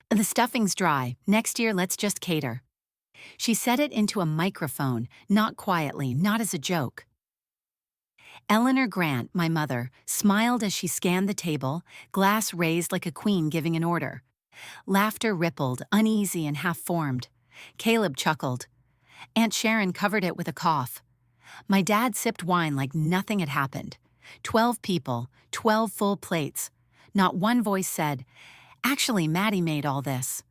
The stuffing's dry. Next year, let's just cater. She said it into a microphone, not quietly, not as a joke. Eleanor Grant, my mother, smiled as she scanned the table, glass raised like a queen giving an order. Laughter rippled, uneasy and half-formed. Caleb chuckled. Aunt Sharon covered it with a cough. My dad sipped wine like nothing had happened. 12 people, 12 full plates. Not one voice said, "Actually, Maddie made all this."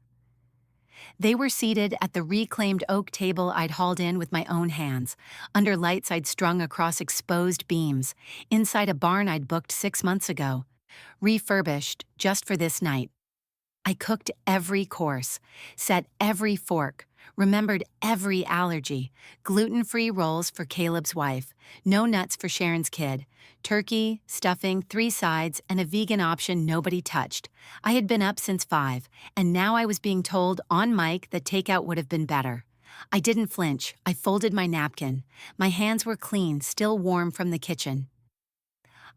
They were seated at the reclaimed oak table I'd hauled in with my own hands, under lights I'd strung across exposed beams, inside a barn I'd booked 6 months ago, refurbished just for this night. I cooked every course, set every fork, remembered every allergy, gluten-free rolls for Caleb's wife, no nuts for Sharon's kid, turkey, stuffing, 3 sides, and a vegan option nobody touched. I had been up since 5, and now I was being told on mic that takeout would have been better. I didn't flinch. I folded my napkin. My hands were clean, still warm from the kitchen.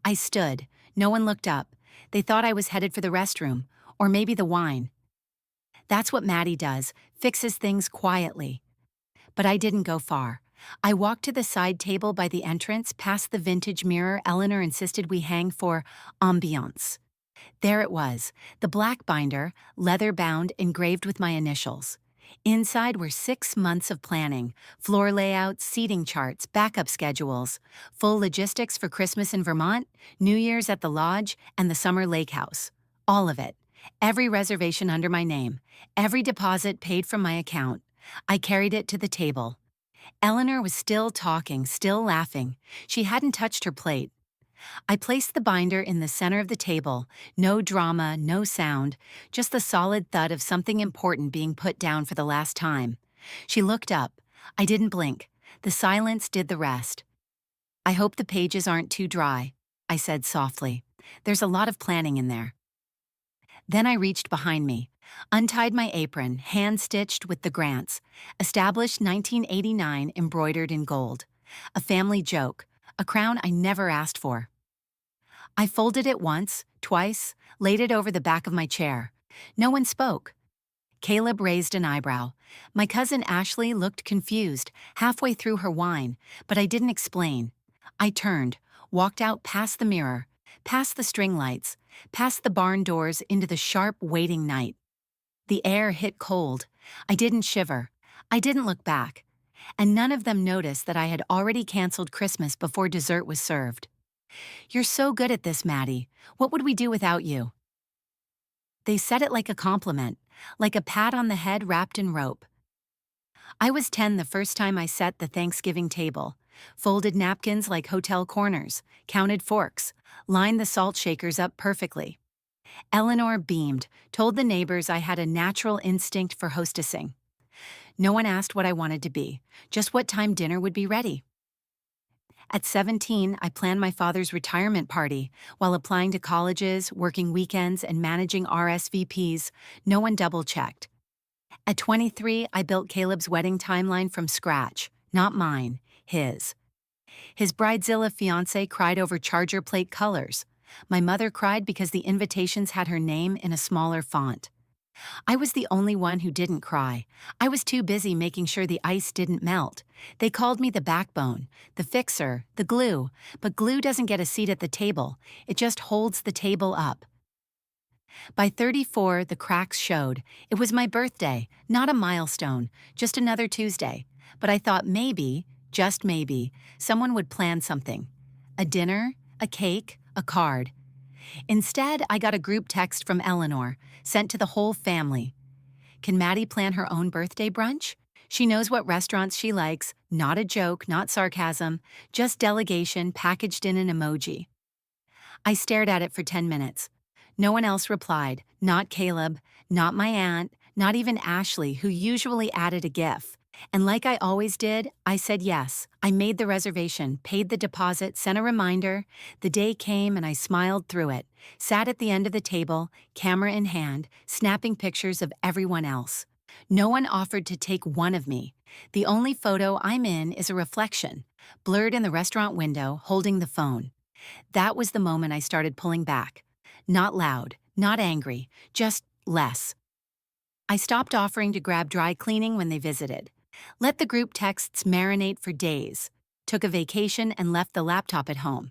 I stood. No one looked up. They thought I was headed for the restroom, or maybe the wine. That's what Maddie does, fixes things quietly. But I didn't go far. I walked to the side table by the entrance, past the vintage mirror Eleanor insisted we hang for ambiance. There it was, the black binder, leather-bound, engraved with my initials. Inside were 6 months of planning, floor layouts, seating charts, backup schedules, full logistics for Christmas in Vermont, New Year's at the lodge, and the summer lake house. All of it. Every reservation under my name, every deposit paid from my account. I carried it to the table. Eleanor was still talking, still laughing. She hadn't touched her plate. I placed the binder in the center of the table. No drama, no sound, just the solid thud of something important being put down for the last time. She looked up. I didn't blink. The silence did the rest. "I hope the pages aren't too dry," I said softly. "There's a lot of planning in there." Then I reached behind me, untied my apron, hand-stitched with the Grants, established 1989 embroidered in gold. A family joke, a crown I never asked for. I folded it once, twice, laid it over the back of my chair. No one spoke. Caleb raised an eyebrow. My cousin Ashley looked confused, halfway through her wine, but I didn't explain. I turned, walked out past the mirror, past the string lights, past the barn doors into the sharp, waiting night. The air hit cold. I didn't shiver. I didn't look back. And none of them noticed that I had already canceled Christmas before dessert was served. "You're so good at this, Maddie. What would we do without you?" They said it like a compliment, like a pat on the head wrapped in rope. I was 10 the first time I set the Thanksgiving table, folded napkins like hotel corners, counted forks, lined the salt shakers up perfectly. Eleanor beamed, told the neighbors I had a natural instinct for hostessing. No one asked what I wanted to be, just what time dinner would be ready. At 17, I planned my father's retirement party. While applying to colleges, working weekends, and managing RSVPs, no one double-checked. At 23, I built Caleb's wedding timeline from scratch, not mine, his. His bridezilla fiancé cried over charger plate colors. My mother cried because the invitations had her name in a smaller font. I was the only one who didn't cry. I was too busy making sure the ice didn't melt. They called me the backbone, the fixer, the glue, but glue doesn't get a seat at the table. It just holds the table up. By 34, the cracks showed. It was my birthday, not a milestone, just another Tuesday. But I thought maybe, just maybe, someone would plan something. A dinner, a cake, a card. Instead, I got a group text from Eleanor, sent to the whole family. "Can Maddie plan her own birthday brunch? She knows what restaurants she likes, not a joke, not sarcasm, just delegation packaged in an emoji." I stared at it for 10 minutes. No one else replied, not Caleb, not my aunt, not even Ashley, who usually added a GIF. And like I always did, I said yes. I made the reservation, paid the deposit, sent a reminder. The day came and I smiled through it, sat at the end of the table, camera in hand, snapping pictures of everyone else. No one offered to take one of me. The only photo I'm in is a reflection, blurred in the restaurant window, holding the phone. That was the moment I started pulling back. Not loud, not angry, just less. I stopped offering to grab dry cleaning when they visited. Let the group texts marinate for days. Took a vacation and left the laptop at home.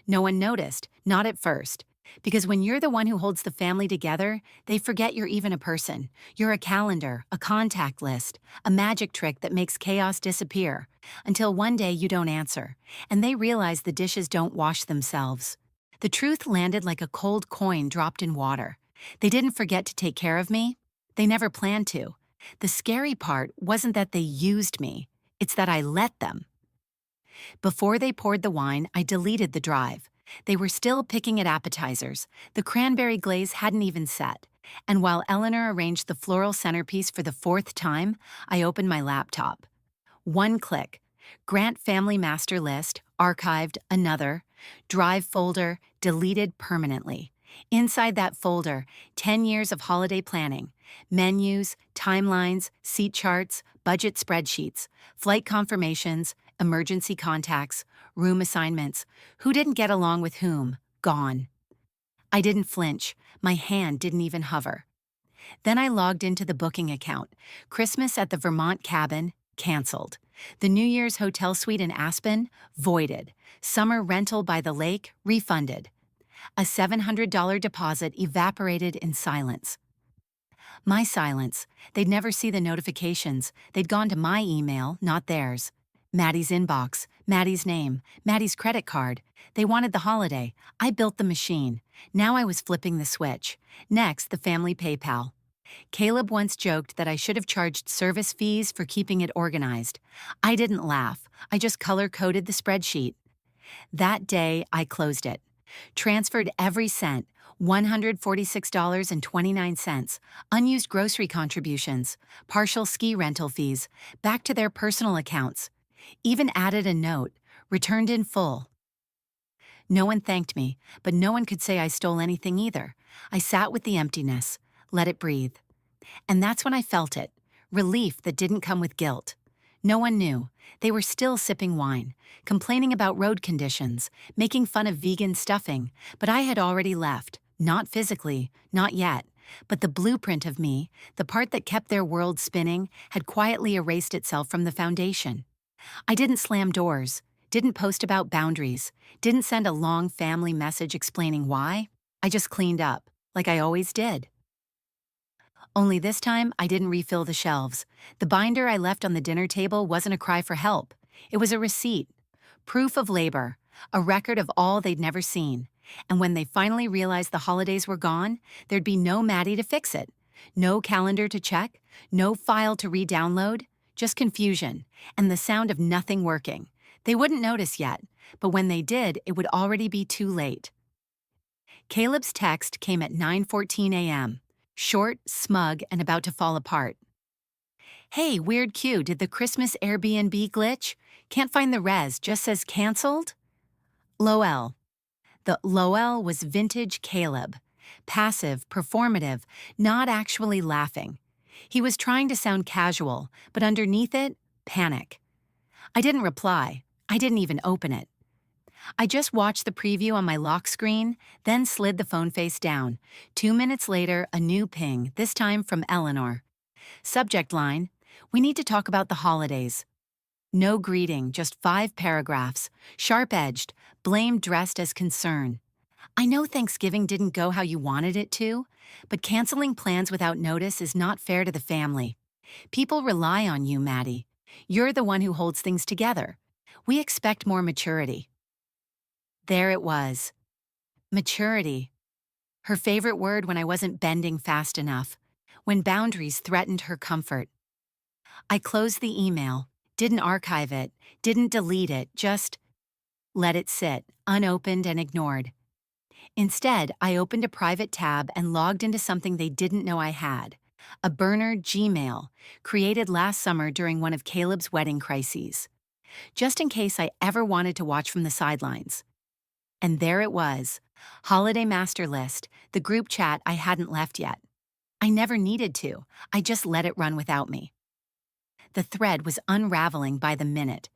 No one noticed, not at first. Because when you're the one who holds the family together, they forget you're even a person. You're a calendar, a contact list, a magic trick that makes chaos disappear. Until one day you don't answer, and they realize the dishes don't wash themselves. The truth landed like a cold coin dropped in water. They didn't forget to take care of me. They never planned to. The scary part wasn't that they used me, it's that I let them. Before they poured the wine, I deleted the drive. They were still picking at appetizers. The cranberry glaze hadn't even set. And while Eleanor arranged the floral centerpiece for the fourth time, I opened my laptop. One click. Grant Family Master List, archived, another. Drive folder, deleted permanently. Inside that folder, 10 years of holiday planning. Menus, timelines, seat charts, budget spreadsheets, flight confirmations, emergency contacts, room assignments, who didn't get along with whom, gone. I didn't flinch. My hand didn't even hover. Then I logged into the booking account. Christmas at the Vermont cabin, canceled. The New Year's hotel suite in Aspen, voided. Summer rental by the lake, refunded. A $700 deposit evaporated in silence. My silence. They'd never see the notifications. They'd gone to my email, not theirs. Maddie's inbox, Maddie's name, Maddie's credit card. They wanted the holiday. I built the machine. Now I was flipping the switch. Next, the family PayPal. Caleb once joked that I should have charged service fees for keeping it organized. I didn't laugh. I just color-coded the spreadsheet. That day, I closed it. Transferred every cent, $146.29, unused grocery contributions, partial ski rental fees, back to their personal accounts. Even added a note, returned in full. No one thanked me, but no one could say I stole anything either. I sat with the emptiness, let it breathe. And that's when I felt it, relief that didn't come with guilt. No one knew. They were still sipping wine, complaining about road conditions, making fun of vegan stuffing, but I had already left. Not physically, not yet, but the blueprint of me, the part that kept their world spinning, had quietly erased itself from the foundation. I didn't slam doors, didn't post about boundaries, didn't send a long family message explaining why. I just cleaned up, like I always did. Only this time, I didn't refill the shelves. The binder I left on the dinner table wasn't a cry for help. It was a receipt, proof of labor, a record of all they'd never seen. And when they finally realized the holidays were gone, there'd be no Maddie to fix it, no calendar to check, no file to re-download, just confusion, and the sound of nothing working. They wouldn't notice yet, but when they did, it would already be too late. Caleb's text came at 9:14 a.m., short, smug, and about to fall apart. Hey, weird Q, did the Christmas Airbnb glitch? Can't find the res, just says canceled? LOL. The LOL was vintage Caleb. Passive, performative, not actually laughing. He was trying to sound casual, but underneath it, panic. I didn't reply. I didn't even open it. I just watched the preview on my lock screen, then slid the phone face down. 2 minutes later, a new ping, this time from Eleanor. Subject line, we need to talk about the holidays. No greeting, just 5 paragraphs, sharp-edged, blame dressed as concern. I know Thanksgiving didn't go how you wanted it to, but canceling plans without notice is not fair to the family. People rely on you, Maddie. You're the one who holds things together. We expect more maturity. There it was. Maturity. Her favorite word when I wasn't bending fast enough, when boundaries threatened her comfort. I closed the email, didn't archive it, didn't delete it, just let it sit, unopened and ignored. Instead, I opened a private tab and logged into something they didn't know I had, a burner Gmail, created last summer during one of Caleb's wedding crises, just in case I ever wanted to watch from the sidelines. And there it was, Holiday Master List, the group chat I hadn't left yet. I never needed to, I just let it run without me. The thread was unraveling by the minute.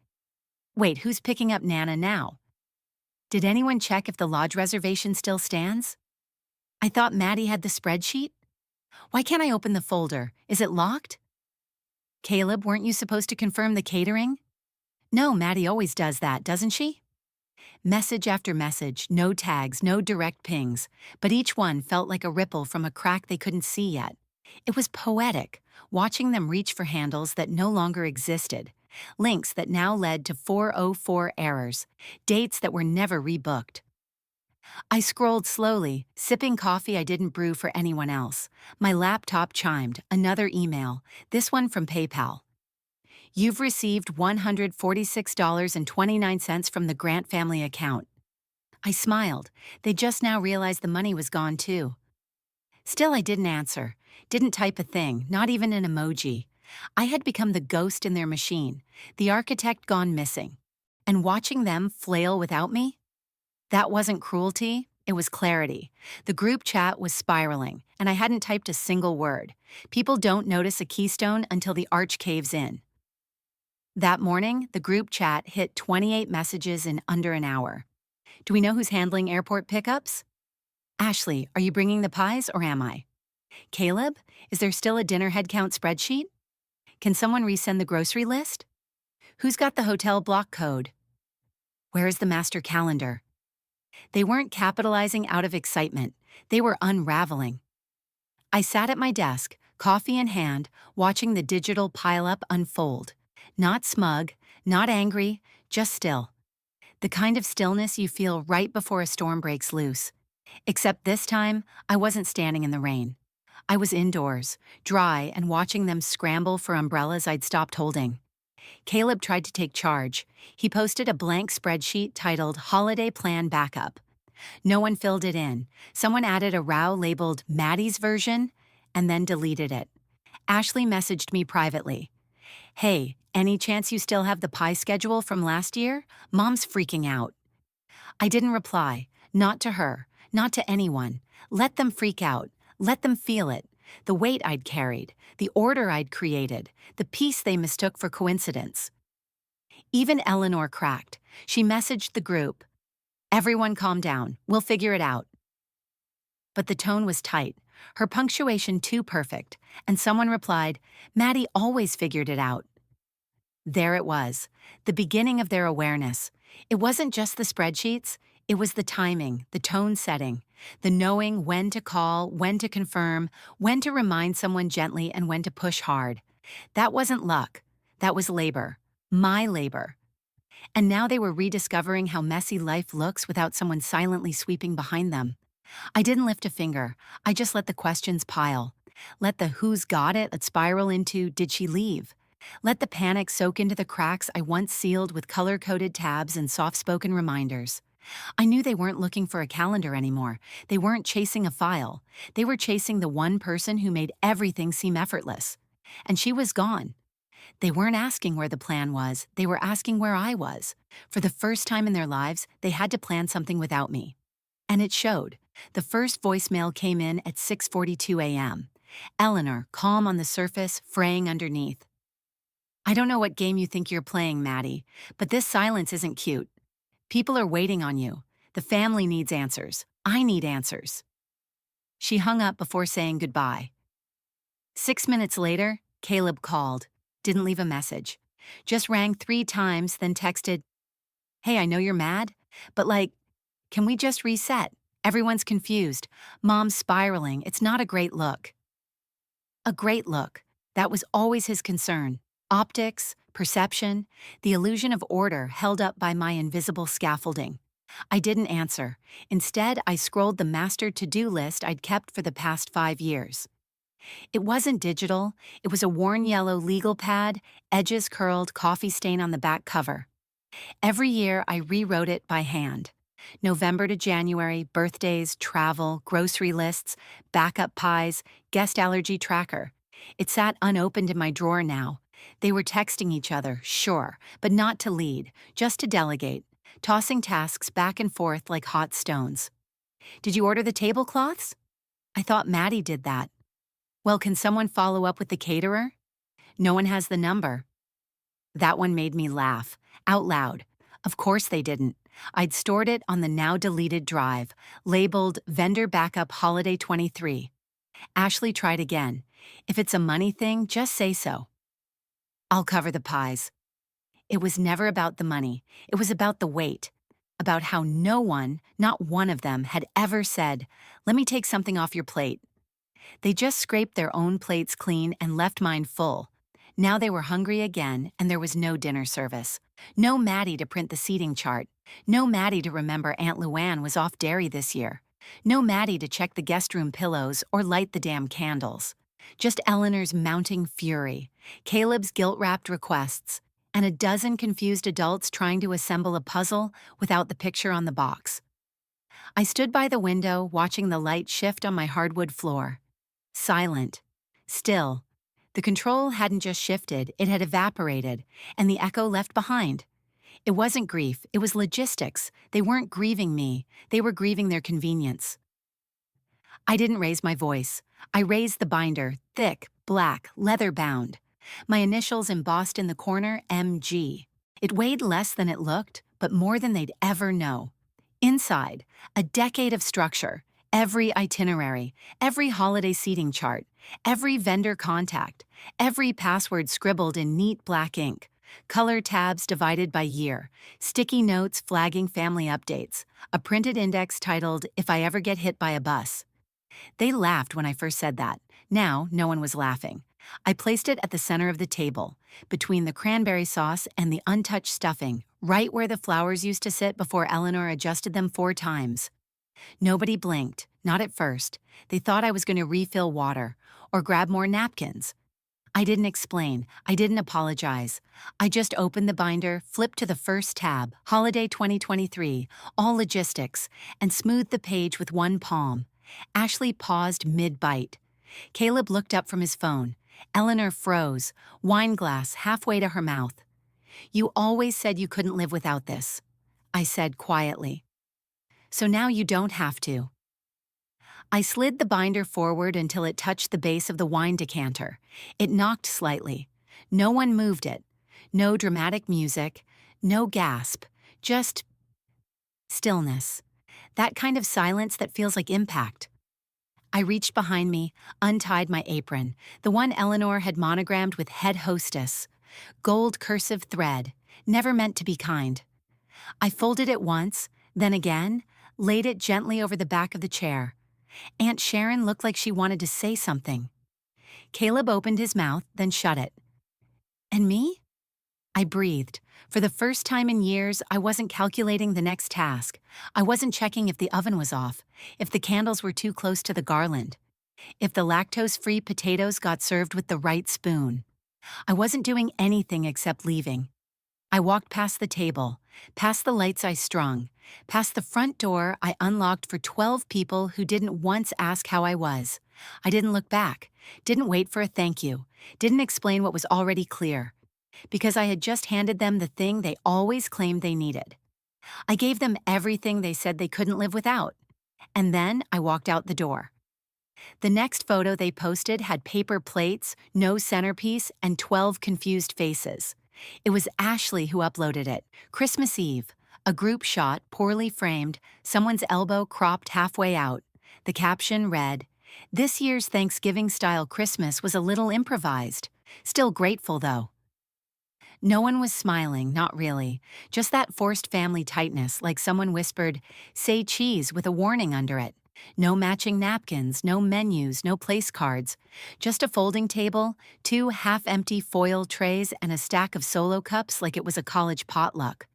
Wait, who's picking up Nana now? Did anyone check if the lodge reservation still stands? I thought Maddie had the spreadsheet? Why can't I open the folder? Is it locked? Caleb, weren't you supposed to confirm the catering? No, Maddie always does that, doesn't she? Message after message, no tags, no direct pings, but each one felt like a ripple from a crack they couldn't see yet. It was poetic, watching them reach for handles that no longer existed, links that now led to 404 errors, dates that were never rebooked. I scrolled slowly, sipping coffee I didn't brew for anyone else. My laptop chimed, another email, this one from PayPal. You've received $146.29 from the Grant family account. I smiled. They just now realized the money was gone too. Still, I didn't answer, didn't type a thing, not even an emoji. I had become the ghost in their machine, the architect gone missing. And watching them flail without me? That wasn't cruelty, it was clarity. The group chat was spiraling, and I hadn't typed a single word. People don't notice a keystone until the arch caves in. That morning, the group chat hit 28 messages in under an hour. Do we know who's handling airport pickups? Ashley, are you bringing the pies or am I? Caleb, is there still a dinner headcount spreadsheet? Can someone resend the grocery list? Who's got the hotel block code? Where is the master calendar? They weren't capitalizing out of excitement. They were unraveling. I sat at my desk, coffee in hand, watching the digital pileup unfold. Not smug, not angry, just still. The kind of stillness you feel right before a storm breaks loose. Except this time, I wasn't standing in the rain. I was indoors, dry and watching them scramble for umbrellas I'd stopped holding. Caleb tried to take charge. He posted a blank spreadsheet titled Holiday Plan Backup. No one filled it in. Someone added a row labeled Maddie's version and then deleted it. Ashley messaged me privately. Hey, any chance you still have the pie schedule from last year? Mom's freaking out. I didn't reply. Not to her. Not to anyone. Let them freak out. Let them feel it. The weight I'd carried. The order I'd created. The peace they mistook for coincidence. Even Eleanor cracked. She messaged the group. Everyone calm down. We'll figure it out. But the tone was tight. Her punctuation too perfect. And someone replied, Maddie always figured it out. There it was. The beginning of their awareness. It wasn't just the spreadsheets. It was the timing, the tone setting, the knowing when to call, when to confirm, when to remind someone gently and when to push hard. That wasn't luck. That was labor. My labor. And now they were rediscovering how messy life looks without someone silently sweeping behind them. I didn't lift a finger. I just let the questions pile. Let the who's got it spiral into did she leave? Let the panic soak into the cracks I once sealed with color-coded tabs and soft-spoken reminders. I knew they weren't looking for a calendar anymore. They weren't chasing a file. They were chasing the one person who made everything seem effortless. And she was gone. They weren't asking where the plan was. They were asking where I was. For the first time in their lives, they had to plan something without me. And it showed. The first voicemail came in at 6:42 a.m. Eleanor, calm on the surface, fraying underneath. I don't know what game you think you're playing, Maddie, but this silence isn't cute. People are waiting on you. The family needs answers. I need answers. She hung up before saying goodbye. 6 minutes later, Caleb called. Didn't leave a message. Just rang 3 times, then texted, Hey, I know you're mad, but can we just reset? Everyone's confused. Mom's spiraling. It's not a great look. A great look. That was always his concern. Optics, perception, the illusion of order held up by my invisible scaffolding. I didn't answer. Instead, I scrolled the master to-do list I'd kept for the past 5 years. It wasn't digital. It was a worn yellow legal pad, edges curled, coffee stain on the back cover. Every year, I rewrote it by hand. November to January, birthdays, travel, grocery lists, backup pies, guest allergy tracker. It sat unopened in my drawer now. They were texting each other, sure, but not to lead, just to delegate, tossing tasks back and forth like hot stones. Did you order the tablecloths? I thought Maddie did that. Well, can someone follow up with the caterer? No one has the number. That one made me laugh, out loud. Of course they didn't. I'd stored it on the now-deleted drive, labeled Vendor Backup Holiday 23. Ashley tried again. If it's a money thing, just say so. I'll cover the pies. It was never about the money. It was about the weight. About how no one, not one of them, had ever said, "Let me take something off your plate." They just scraped their own plates clean and left mine full. Now they were hungry again, and there was no dinner service. No Maddie to print the seating chart. No Maddie to remember Aunt Luann was off dairy this year. No Maddie to check the guest room pillows or light the damn candles. Just Eleanor's mounting fury, Caleb's guilt-wrapped requests, and a dozen confused adults trying to assemble a puzzle without the picture on the box. I stood by the window watching the light shift on my hardwood floor. Silent. Still. The control hadn't just shifted, it had evaporated, and the echo left behind. It wasn't grief, it was logistics. They weren't grieving me, they were grieving their convenience. I didn't raise my voice. I raised the binder, thick, black, leather-bound. My initials embossed in the corner, MG. It weighed less than it looked, but more than they'd ever know. Inside, a decade of structure, every itinerary, every holiday seating chart, every vendor contact, every password scribbled in neat black ink, color tabs divided by year, sticky notes flagging family updates, a printed index titled, "If I Ever Get Hit by a Bus." They laughed when I first said that. Now, no one was laughing. I placed it at the center of the table, between the cranberry sauce and the untouched stuffing, right where the flowers used to sit before Eleanor adjusted them 4 times. Nobody blinked, not at first. They thought I was going to refill water or grab more napkins. I didn't explain. I didn't apologize. I just opened the binder, flipped to the first tab, Holiday 2023, all logistics, and smoothed the page with one palm. Ashley paused mid-bite. Caleb looked up from his phone. Eleanor froze, wine glass halfway to her mouth. "You always said you couldn't live without this," I said quietly. "So now you don't have to." I slid the binder forward until it touched the base of the wine decanter. It knocked slightly. No one moved it. No dramatic music. No gasp. Just stillness. That kind of silence that feels like impact. I reached behind me, untied my apron, the one Eleanor had monogrammed with head hostess. Gold cursive thread, never meant to be kind. I folded it once, then again, laid it gently over the back of the chair. Aunt Sharon looked like she wanted to say something. Caleb opened his mouth, then shut it. "And me?" I breathed. For the first time in years, I wasn't calculating the next task. I wasn't checking if the oven was off, if the candles were too close to the garland, if the lactose-free potatoes got served with the right spoon. I wasn't doing anything except leaving. I walked past the table, past the lights I strung, past the front door I unlocked for 12 people who didn't once ask how I was. I didn't look back, didn't wait for a thank you, didn't explain what was already clear, because I had just handed them the thing they always claimed they needed. I gave them everything they said they couldn't live without. And then I walked out the door. The next photo they posted had paper plates, no centerpiece, and 12 confused faces. It was Ashley who uploaded it. Christmas Eve. A group shot, poorly framed, someone's elbow cropped halfway out. The caption read, "This year's Thanksgiving-style Christmas was a little improvised. Still grateful, though." No one was smiling, not really. Just that forced family tightness, like someone whispered, "Say cheese," with a warning under it. No matching napkins, no menus, no place cards. Just a folding table, 2 half-empty foil trays, and a stack of solo cups like it was a college potluck.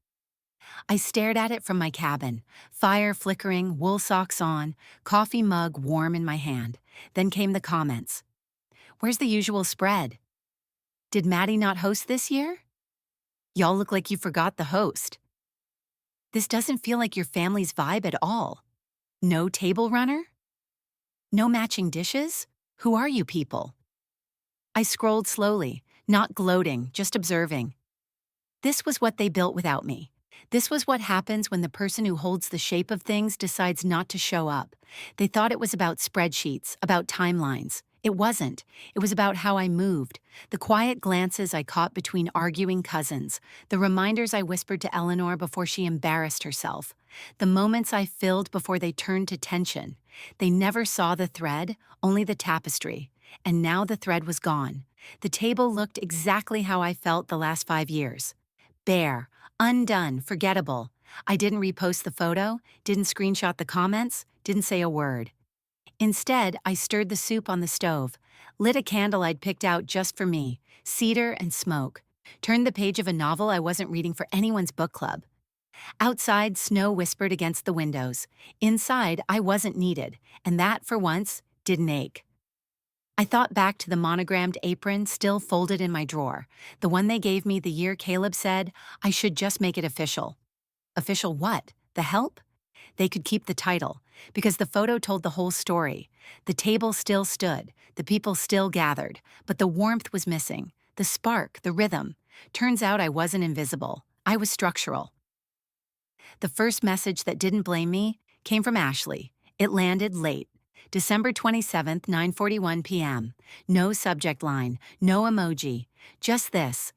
I stared at it from my cabin, fire flickering, wool socks on, coffee mug warm in my hand. Then came the comments. "Where's the usual spread? Did Maddie not host this year? Y'all look like you forgot the host. This doesn't feel like your family's vibe at all. No table runner? No matching dishes? Who are you people?" I scrolled slowly, not gloating, just observing. This was what they built without me. This was what happens when the person who holds the shape of things decides not to show up. They thought it was about spreadsheets, about timelines. It wasn't. It was about how I moved, the quiet glances I caught between arguing cousins, the reminders I whispered to Eleanor before she embarrassed herself, the moments I filled before they turned to tension. They never saw the thread, only the tapestry, and now the thread was gone. The table looked exactly how I felt the last 5 years. Bare, undone, forgettable. I didn't repost the photo, didn't screenshot the comments, didn't say a word. Instead, I stirred the soup on the stove, lit a candle I'd picked out just for me, cedar and smoke, turned the page of a novel I wasn't reading for anyone's book club. Outside, snow whispered against the windows. Inside, I wasn't needed, and that, for once, didn't ache. I thought back to the monogrammed apron still folded in my drawer, the one they gave me the year Caleb said I should just make it official. Official what? The help? They could keep the title, because the photo told the whole story. The table still stood, the people still gathered, but the warmth was missing, the spark, the rhythm. Turns out I wasn't invisible. I was structural. The first message that didn't blame me came from Ashley. It landed late. December 27th, 9:41 p.m. No subject line, no emoji, just this.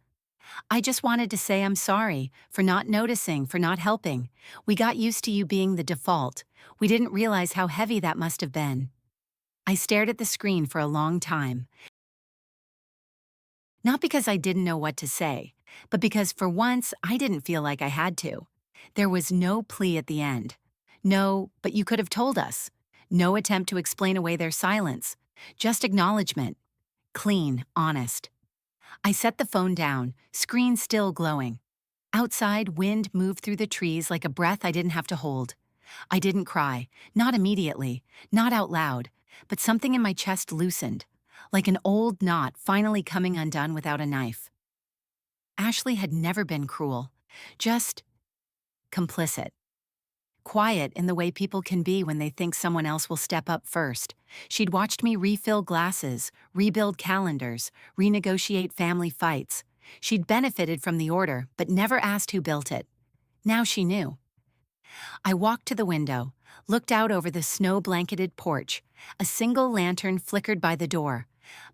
I just wanted to say I'm sorry for not noticing, for not helping. We got used to you being the default. We didn't realize how heavy that must have been. I stared at the screen for a long time. Not because I didn't know what to say, but because for once I didn't feel like I had to. There was no plea at the end. No, but you could have told us. No attempt to explain away their silence. Just acknowledgement. Clean, honest. I set the phone down, screen still glowing. Outside, wind moved through the trees like a breath I didn't have to hold. I didn't cry, not immediately, not out loud, but something in my chest loosened, like an old knot finally coming undone without a knife. Ashley had never been cruel, just complicit. Quiet in the way people can be when they think someone else will step up first. She'd watched me refill glasses, rebuild calendars, renegotiate family fights. She'd benefited from the order, but never asked who built it. Now she knew. I walked to the window, looked out over the snow-blanketed porch. A single lantern flickered by the door.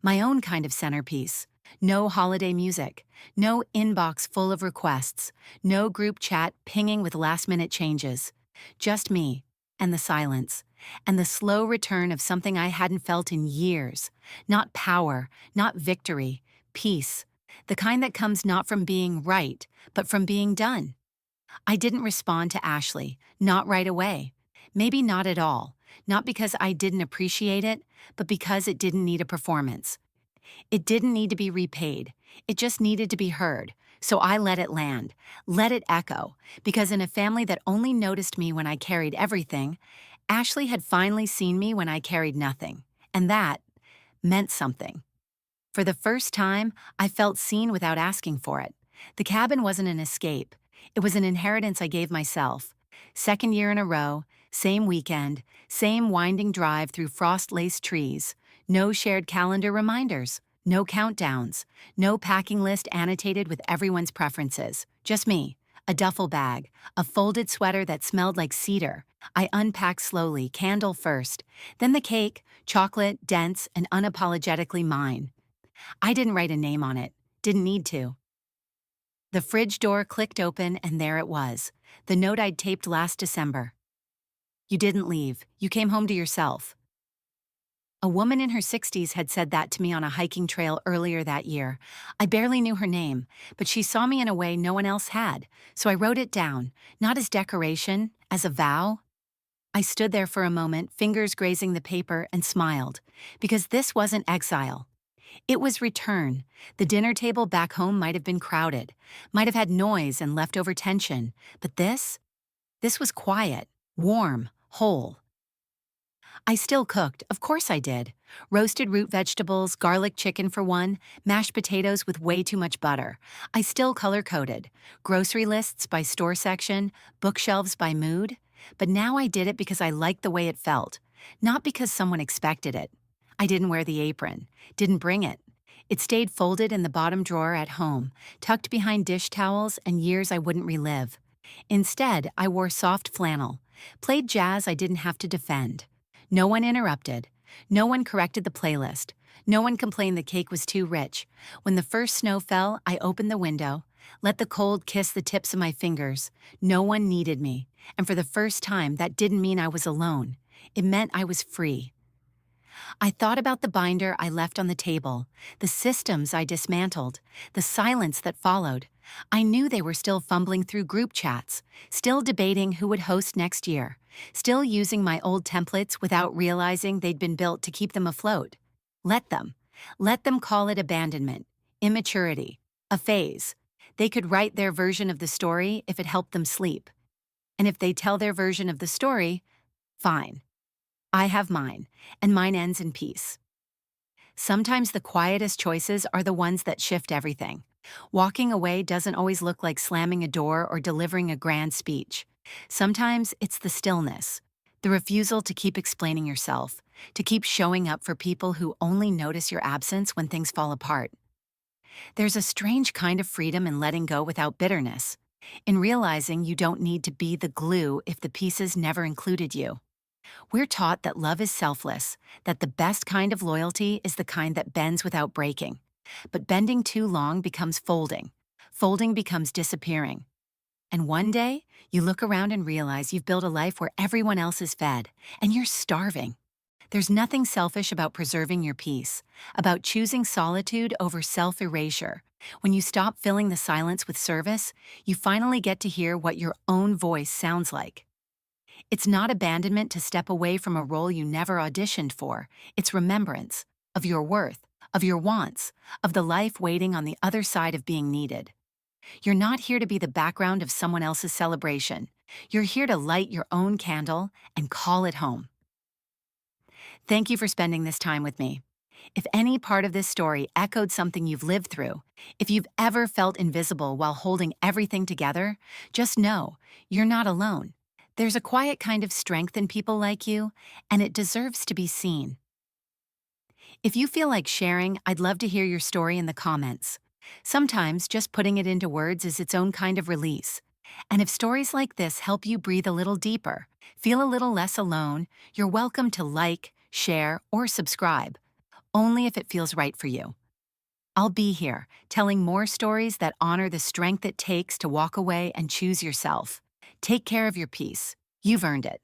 My own kind of centerpiece. No holiday music. No inbox full of requests. No group chat pinging with last-minute changes. Just me, and the silence, and the slow return of something I hadn't felt in years. Not power, not victory, peace. The kind that comes not from being right, but from being done. I didn't respond to Ashley, not right away. Maybe not at all. Not because I didn't appreciate it, but because it didn't need a performance. It didn't need to be repaid. It just needed to be heard. So I let it land, let it echo, because in a family that only noticed me when I carried everything, Ashley had finally seen me when I carried nothing. And that meant something. For the first time, I felt seen without asking for it. The cabin wasn't an escape. It was an inheritance I gave myself. Second year in a row, same weekend, same winding drive through frost-laced trees. No shared calendar reminders. No countdowns. No packing list annotated with everyone's preferences. Just me, a duffel bag, a folded sweater that smelled like cedar. I unpacked slowly, candle first. Then the cake, chocolate, dense, and unapologetically mine. I didn't write a name on it. Didn't need to. The fridge door clicked open and there it was. The note I'd taped last December. You didn't leave. You came home to yourself. A woman in her 60s had said that to me on a hiking trail earlier that year. I barely knew her name, but she saw me in a way no one else had, so I wrote it down, not as decoration, as a vow. I stood there for a moment, fingers grazing the paper, and smiled, because this wasn't exile. It was return. The dinner table back home might have been crowded, might have had noise and leftover tension, but this was quiet, warm, whole. I still cooked, of course I did. Roasted root vegetables, garlic chicken for one, mashed potatoes with way too much butter. I still color-coded. Grocery lists by store section, bookshelves by mood. But now I did it because I liked the way it felt, not because someone expected it. I didn't wear the apron, didn't bring it. It stayed folded in the bottom drawer at home, tucked behind dish towels and years I wouldn't relive. Instead, I wore soft flannel, played jazz I didn't have to defend. No one interrupted. No one corrected the playlist. No one complained the cake was too rich. When the first snow fell, I opened the window, let the cold kiss the tips of my fingers. No one needed me, and for the first time, that didn't mean I was alone. It meant I was free. I thought about the binder I left on the table, the systems I dismantled, the silence that followed. I knew they were still fumbling through group chats, still debating who would host next year, still using my old templates without realizing they'd been built to keep them afloat. Let them. Let them call it abandonment, immaturity, a phase. They could write their version of the story if it helped them sleep. And if they tell their version of the story, fine. I have mine, and mine ends in peace. Sometimes the quietest choices are the ones that shift everything. Walking away doesn't always look like slamming a door or delivering a grand speech. Sometimes it's the stillness, the refusal to keep explaining yourself, to keep showing up for people who only notice your absence when things fall apart. There's a strange kind of freedom in letting go without bitterness, in realizing you don't need to be the glue if the pieces never included you. We're taught that love is selfless, that the best kind of loyalty is the kind that bends without breaking. But bending too long becomes folding. Folding becomes disappearing. And one day, you look around and realize you've built a life where everyone else is fed, and you're starving. There's nothing selfish about preserving your peace, about choosing solitude over self-erasure. When you stop filling the silence with service, you finally get to hear what your own voice sounds like. It's not abandonment to step away from a role you never auditioned for. It's remembrance of your worth, of your wants, of the life waiting on the other side of being needed. You're not here to be the background of someone else's celebration. You're here to light your own candle and call it home. Thank you for spending this time with me. If any part of this story echoed something you've lived through, if you've ever felt invisible while holding everything together, just know you're not alone. There's a quiet kind of strength in people like you, and it deserves to be seen. If you feel like sharing, I'd love to hear your story in the comments. Sometimes just putting it into words is its own kind of release. And if stories like this help you breathe a little deeper, feel a little less alone, you're welcome to like, share, or subscribe, only if it feels right for you. I'll be here, telling more stories that honor the strength it takes to walk away and choose yourself. Take care of your peace. You've earned it.